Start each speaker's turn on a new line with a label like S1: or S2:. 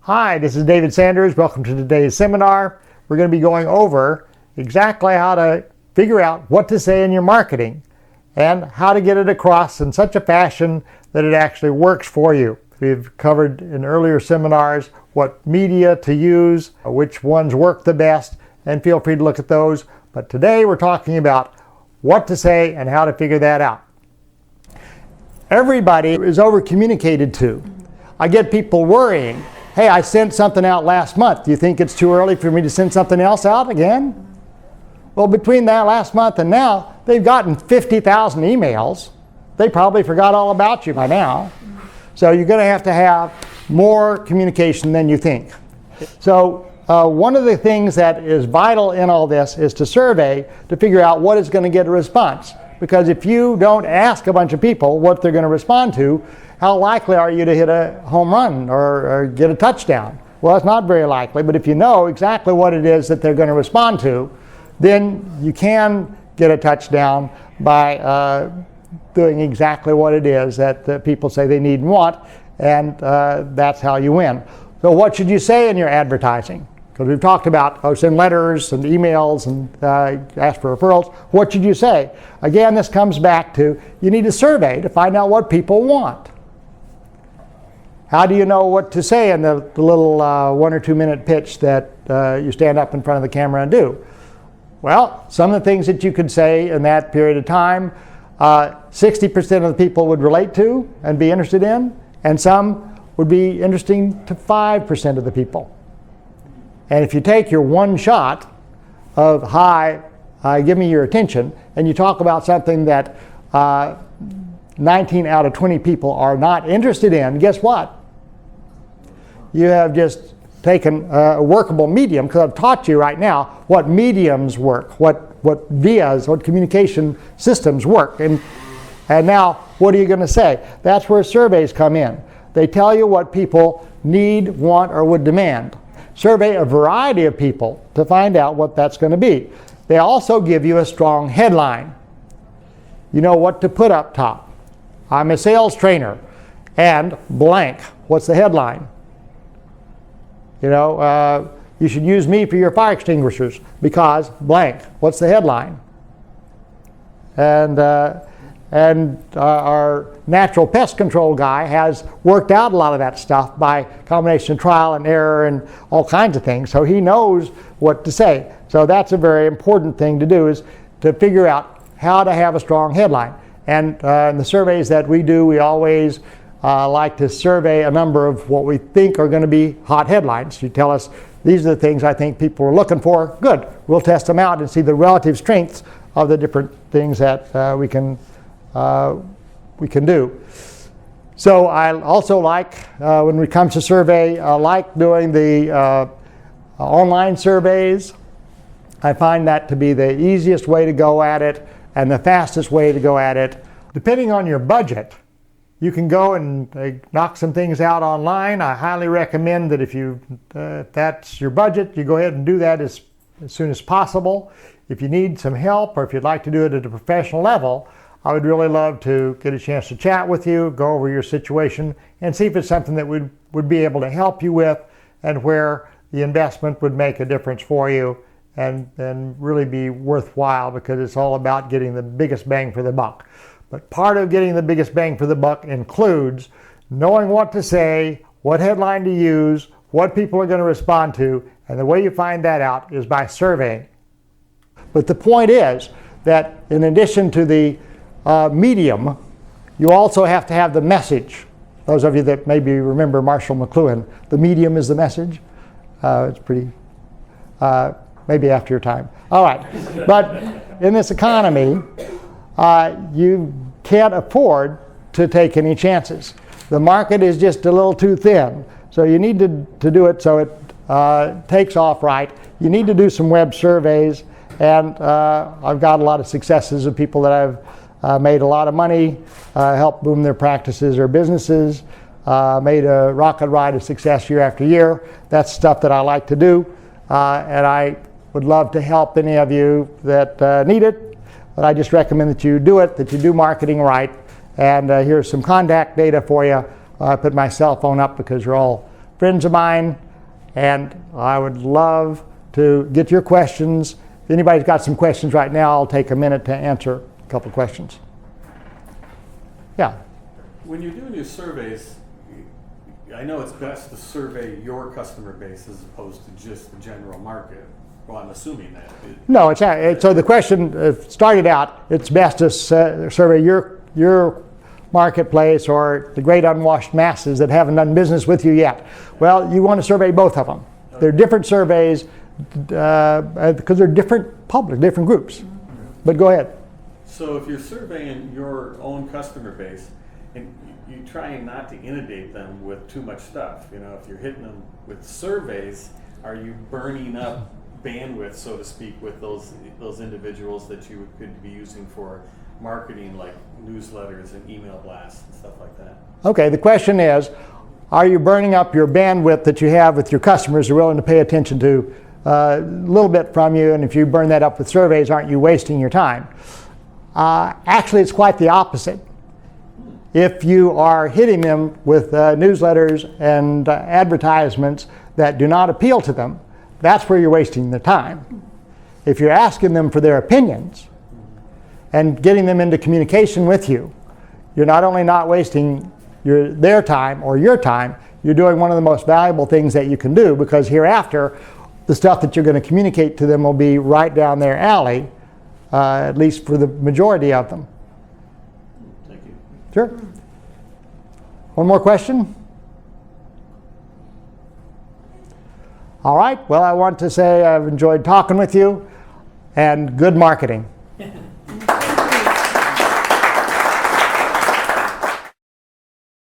S1: Hi, this is David Sanders. Welcome to today's seminar. We're going to be going over exactly how to figure out what to say in your marketing and how to get it across in such a fashion that it actually works for you. We've covered in earlier seminars what media to use, which ones work the best, and feel free to look at those. But today we're talking about what to say and how to figure that out. Everybody is over communicated to. I get people worrying. Hey, I sent something out last month. Do you think it's too early for me to send something else out again? Well, between that last month and now, they've gotten 50,000 emails. They probably forgot all about you by now. So you're going to have more communication than you think. So one of the things that is vital in all this is to survey to figure out what is going to get a response. Because if you don't ask a bunch of people what they're going to respond to, how likely are you to hit a home run or get a touchdown? Well, it's not very likely, but if you know exactly what it is that they're going to respond to, then you can get a touchdown by doing exactly what it is that people say they need and want, and that's how you win. So what should you say in your advertising? Because we've talked about send letters and emails and ask for referrals. What should you say? Again, this comes back to you need a survey to find out what people want. How do you know what to say in the little 1 or 2 minute pitch that you stand up in front of the camera and do? Well, some of the things that you could say in that period of time, 60% of the people would relate to and be interested in, and some would be interesting to 5% of the people. And if you take your one shot of, hi, give me your attention, and you talk about something that 19 out of 20 people are not interested in, guess what? You have just taken a workable medium, because I've taught you right now what mediums work, what vias, what communication systems work. And now, what are you going to say? That's where surveys come in. They tell you what people need, want, or would demand. Survey a variety of people to find out what that's going to be. They also give you a strong headline. You know what to put up top. I'm a sales trainer and blank. What's the headline? You know, you should use me for your fire extinguishers because blank. What's the headline? And our natural pest control guy has worked out a lot of that stuff by combination of trial and error and all kinds of things. So he knows what to say. So that's a very important thing to do, is to figure out how to have a strong headline. And in the surveys that we do, we always like to survey a number of what we think are going to be hot headlines. You tell us, these are the things I think people are looking for. Good. We'll test them out and see the relative strengths of the different things that we can do. So I also like, when it comes to survey, I like doing the online surveys. I find that to be the easiest way to go at it and the fastest way to go at it. Depending on your budget, you can go and knock some things out online. I highly recommend that if that's your budget, you go ahead and do that as soon as possible. If you need some help, or if you'd like to do it at a professional level, I would really love to get a chance to chat with you, go over your situation, and see if it's something that we would be able to help you with, and where the investment would make a difference for you and really be worthwhile, because it's all about getting the biggest bang for the buck. But part of getting the biggest bang for the buck includes knowing what to say, what headline to use, what people are going to respond to, and the way you find that out is by surveying. But the point is that in addition to the medium, you also have to have the message. Those of you that maybe remember Marshall McLuhan, the medium is the message. It's pretty, maybe after your time. All right, but in this economy, you can't afford to take any chances. The market is just a little too thin. So you need to do it so it takes off right. You need to do some web surveys. And I've got a lot of successes of people that I've made a lot of money, helped boom their practices or businesses, made a rocket ride of success year after year. That's stuff that I like to do. And I would love to help any of you that need it. But I just recommend that you do it, that you do marketing right. And here's some contact data for you. I put my cell phone up because you're all friends of mine, and I would love to get your questions. If anybody's got some questions right now, I'll take a minute to answer a couple questions. Yeah.
S2: When you're doing your surveys, I know it's best to survey your customer base as opposed to just the general market. Well, I'm assuming that.
S1: No, so the question started out, it's best to survey your marketplace or the great unwashed masses that haven't done business with you yet. Well, you want to survey both of them. They're different surveys because they're different public, different groups. But go ahead.
S2: So if you're surveying your own customer base, and you're trying not to inundate them with too much stuff, if you're hitting them with surveys, are you burning up bandwidth, so to speak, with those individuals that you could be using for marketing, like newsletters and email blasts and stuff like that?
S1: Okay, the question is, are you burning up your bandwidth that you have with your customers who are willing to pay attention to a little bit from you, and if you burn that up with surveys, aren't you wasting your time? Actually, it's quite the opposite. If you are hitting them with newsletters and advertisements that do not appeal to them, that's where you're wasting their time. If you're asking them for their opinions and getting them into communication with you, you're not only not wasting their time or your time, you're doing one of the most valuable things that you can do, because hereafter, the stuff that you're going to communicate to them will be right down their alley, at least for the majority of them.
S2: Thank you.
S1: Sure. One more question? All right, well, I want to say I've enjoyed talking with you, and good marketing.